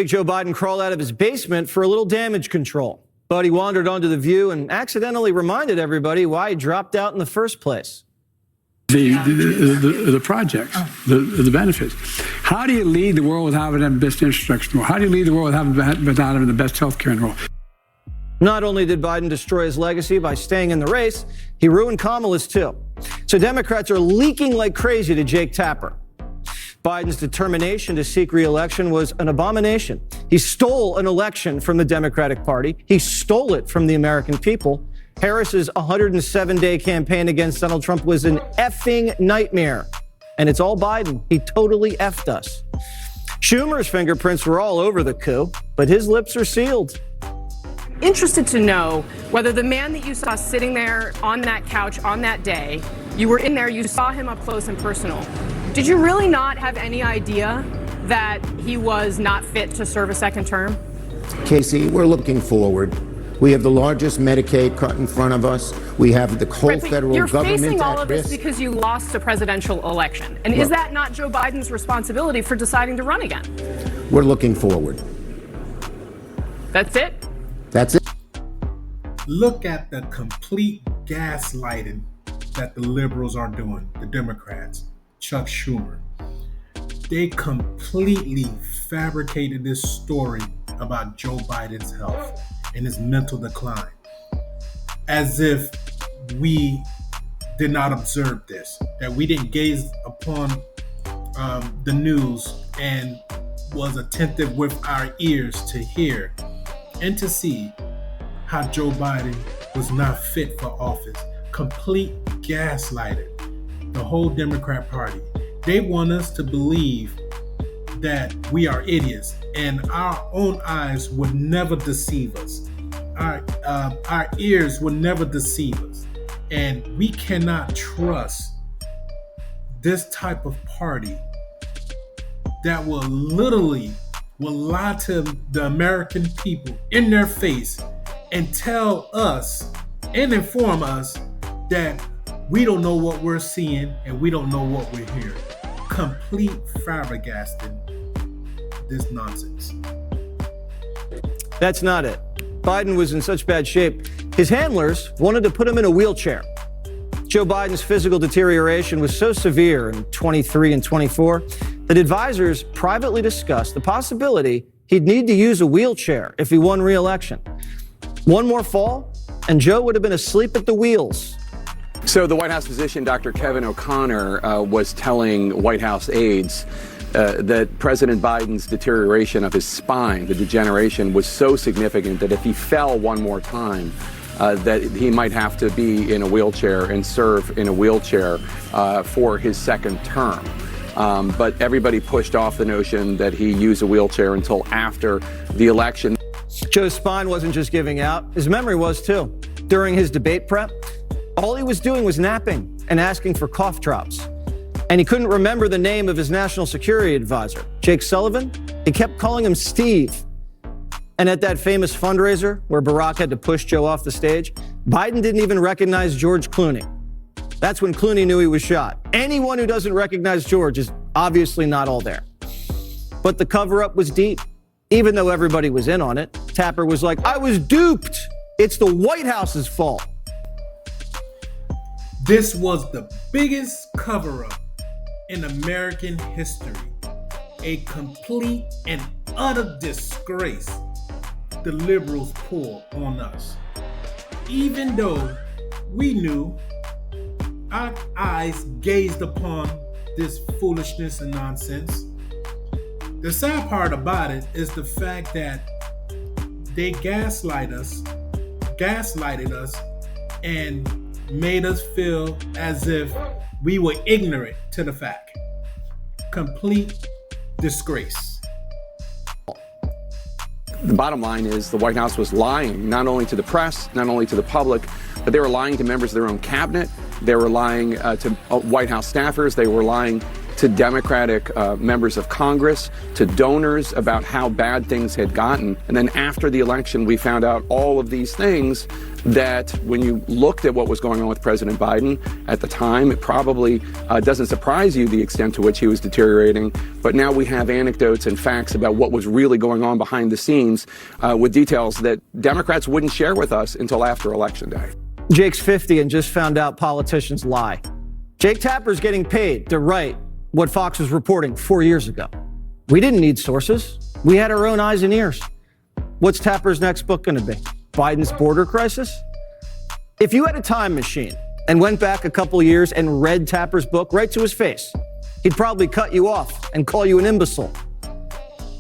Joe Biden crawled out of his basement for a little damage control, but he wandered onto The View and accidentally reminded everybody why he dropped out in the first place. The projects, the benefits. How do you lead the world without having the best infrastructure in the world? How do you lead the world without having the best health care in the world? Not only did Biden destroy his legacy by staying in the race, he ruined Kamala's too. So Democrats are leaking like crazy to Jake Tapper. Biden's determination to seek re-election was an abomination. He stole an election from the Democratic Party. He stole it from the American people. Harris's 107-day campaign against Donald Trump was an effing nightmare. And it's all Biden. He totally effed us. Schumer's fingerprints were all over the coup, but his lips are sealed. Interested to know whether the man that you saw sitting there on that couch on that day, you were in there, you saw him up close and personal. Did you really not have any idea that he was not fit to serve a second term? Casey, we're looking forward. We have the largest Medicaid cut in front of us. We have the whole federal you're government facing all at of this risk. because you lost a presidential election. And is that not Joe Biden's responsibility for deciding to run again? We're looking forward. That's it? That's it. Look at the complete gaslighting that the liberals are doing, the Democrats, Chuck Schumer. They completely fabricated this story about Joe Biden's health and his mental decline, as if we did not observe this, that we didn't gaze upon the news and was attentive with our ears to hear and to see how Joe Biden was not fit for office. Complete gaslighting. The whole Democrat Party. They want us to believe that we are idiots and our own eyes would never deceive us. Our ears would never deceive us. And we cannot trust this type of party that will lie to the American people in their face and tell us and inform us that we don't know what we're seeing and we don't know what we're hearing. Complete flabbergasting this nonsense. That's not it. Biden was in such bad shape, his handlers wanted to put him in a wheelchair. Joe Biden's physical deterioration was so severe in 23 and 24 that advisors privately discussed the possibility he'd need to use a wheelchair if he won re-election. One more fall, and Joe would have been asleep at the wheels. So the White House physician, Dr. Kevin O'Connor, was telling White House aides that President Biden's deterioration of his spine, the degeneration, was so significant that if he fell one more time, that he might have to be in a wheelchair and serve in a wheelchair for his second term. But everybody pushed off the notion that he use a wheelchair until after the election. Joe's spine wasn't just giving out, his memory was too. During his debate prep, all he was doing was napping and asking for cough drops. And he couldn't remember the name of his national security advisor, Jake Sullivan. He kept calling him Steve. And at that famous fundraiser where Barack had to push Joe off the stage, Biden didn't even recognize George Clooney. That's when Clooney knew he was shot. Anyone who doesn't recognize George is obviously not all there. But the cover-up was deep. Even though everybody was in on it, Tapper was like, I was duped. It's the White House's fault. This was the biggest cover-up in American history. A complete and utter disgrace the liberals pulled on us. Even though we knew, our eyes gazed upon this foolishness and nonsense. The sad part about it is the fact that they gaslighted us and made us feel as if we were ignorant to the fact. Complete disgrace. The bottom line is the White House was lying, not only to the press, not only to the public, but they were lying to members of their own cabinet. They were lying to White House staffers. They were lying to Democratic members of Congress, to donors about how bad things had gotten. And then after the election, we found out all of these things that when you looked at what was going on with President Biden at the time, it probably doesn't surprise you the extent to which he was deteriorating. But now we have anecdotes and facts about what was really going on behind the scenes with details that Democrats wouldn't share with us until after Election Day. Jake's 50 and just found out politicians lie. Jake Tapper's getting paid to write what Fox was reporting 4 years ago. We didn't need sources. We had our own eyes and ears. What's Tapper's next book going to be? Biden's border crisis? If you had a time machine and went back a couple years and read Tapper's book right to his face, he'd probably cut you off and call you an imbecile.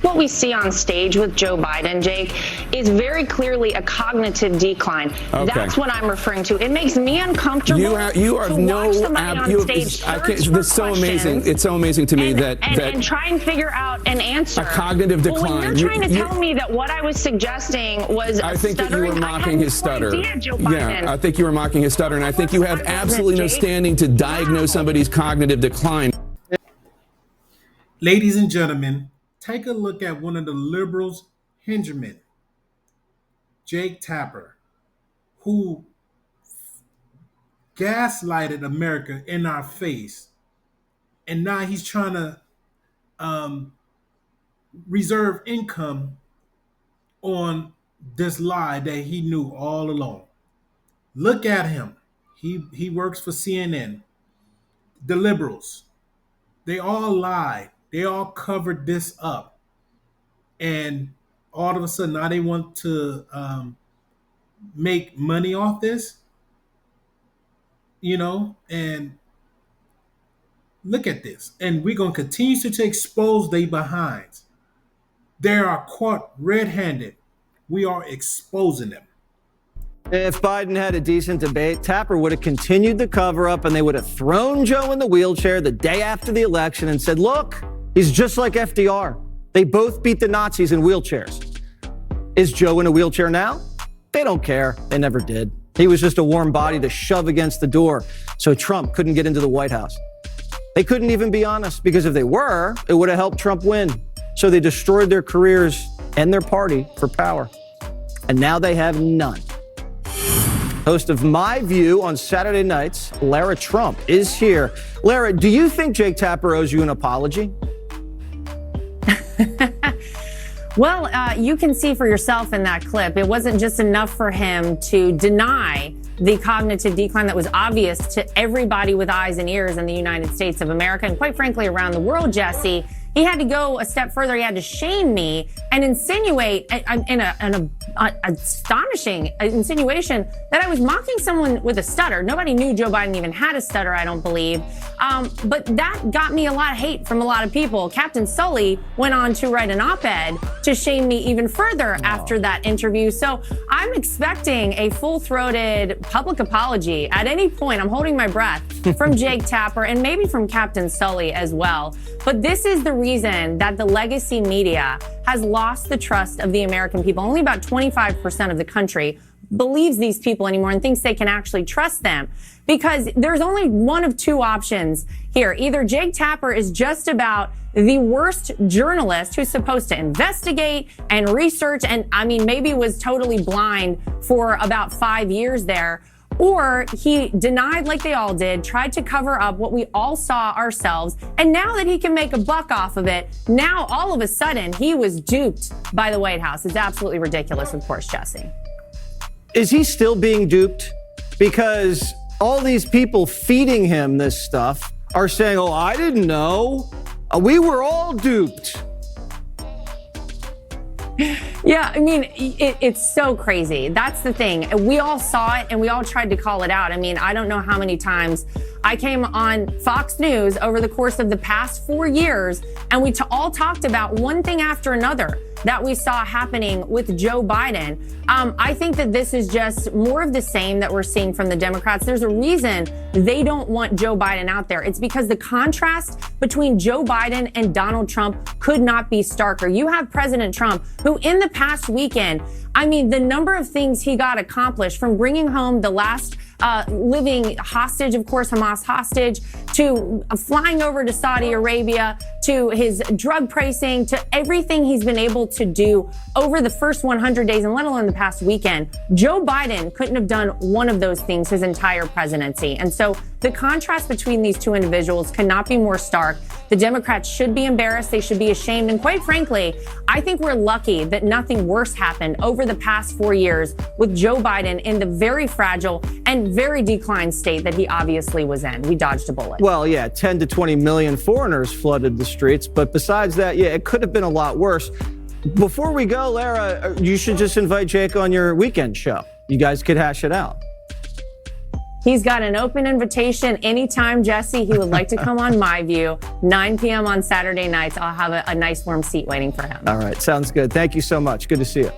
What we see on stage with Joe Biden, Jake, is very clearly a cognitive decline. Okay. That's what I'm referring to. It makes me uncomfortable. You are to no. watch somebody on stage It's so amazing. It's so amazing to me and try and figure out an answer. A cognitive decline. Well, when you're trying to tell me that what I was suggesting was I think that you were mocking his stutter. Yeah, I think you were mocking his stutter, and I think you have absolutely no standing to diagnose somebody's cognitive decline. Ladies and gentlemen, take a look at one of the liberals' henchmen, Jake Tapper, who gaslighted America in our face. And now he's trying to reserve income on this lie that he knew all along. Look at him. He works for CNN. The liberals, they all lied. They all covered this up. And all of a sudden now they want to make money off this, and look at this. And we're going to continue to expose their behinds. They are caught red-handed. We are exposing them. If Biden had a decent debate, Tapper would have continued the cover-up and they would have thrown Joe in the wheelchair the day after the election and said, look, he's just like FDR. They both beat the Nazis in wheelchairs. Is Joe in a wheelchair now? They don't care. They never did. He was just a warm body to shove against the door so Trump couldn't get into the White House. They couldn't even be honest, because if they were, it would have helped Trump win. So they destroyed their careers and their party for power. And now they have none. Host of My View on Saturday nights, Lara Trump, is here. Lara, do you think Jake Tapper owes you an apology? Well, you can see for yourself in that clip, it wasn't just enough for him to deny the cognitive decline that was obvious to everybody with eyes and ears in the United States of America and quite frankly around the world, Jesse. He had to go a step further. He had to shame me and insinuate in an astonishing insinuation that I was mocking someone with a stutter. Nobody knew Joe Biden even had a stutter, I don't believe. But that got me a lot of hate from a lot of people. Captain Sully went on to write an op-ed to shame me even further after that interview. So I'm expecting a full-throated public apology at any point. I'm holding my breath from Jake Tapper and maybe from Captain Sully as well. But this is the reason that the legacy media has lost the trust of the American people. Only about 25% of the country believes these people anymore and thinks they can actually trust them, because there's only one of two options here. Either Jake Tapper is just about the worst journalist who's supposed to investigate and research and, maybe was totally blind for about 5 years there, or he denied, like they all did, tried to cover up what we all saw ourselves. And now that he can make a buck off of it, now all of a sudden he was duped by the White House. It's absolutely ridiculous, of course, Jesse. Is he still being duped? Because all these people feeding him this stuff are saying, oh, I didn't know. We were all duped. Yeah, it's so crazy. That's the thing. We all saw it and we all tried to call it out. I don't know how many times I came on Fox News over the course of the past 4 years and we all talked about one thing after another. that we saw happening with Joe Biden. I think that this is just more of the same that we're seeing from the Democrats. There's a reason they don't want Joe Biden out there. It's because the contrast between Joe Biden and Donald Trump could not be starker. You have President Trump, who in the past weekend, I mean, the number of things he got accomplished, from bringing home the last living hostage, of course, Hamas hostage, to flying over to Saudi Arabia, to his drug pricing, to everything he's been able to do over the first 100 days, and let alone the past weekend. Joe Biden couldn't have done one of those things his entire presidency. And so the contrast between these two individuals cannot be more stark. The Democrats should be embarrassed. They should be ashamed. And quite frankly, I think we're lucky that nothing worse happened over the past 4 years with Joe Biden in the very fragile and very declined state that he obviously was in. We dodged a bullet. Well, yeah, 10 to 20 million foreigners flooded the streets. But besides that, yeah, it could have been a lot worse. Before we go, Lara, you should just invite Jake on your weekend show. You guys could hash it out. He's got an open invitation anytime, Jesse, he would like to come on My View, 9 p.m. on Saturday nights. I'll have a nice warm seat waiting for him. All right. Sounds good. Thank you so much. Good to see you.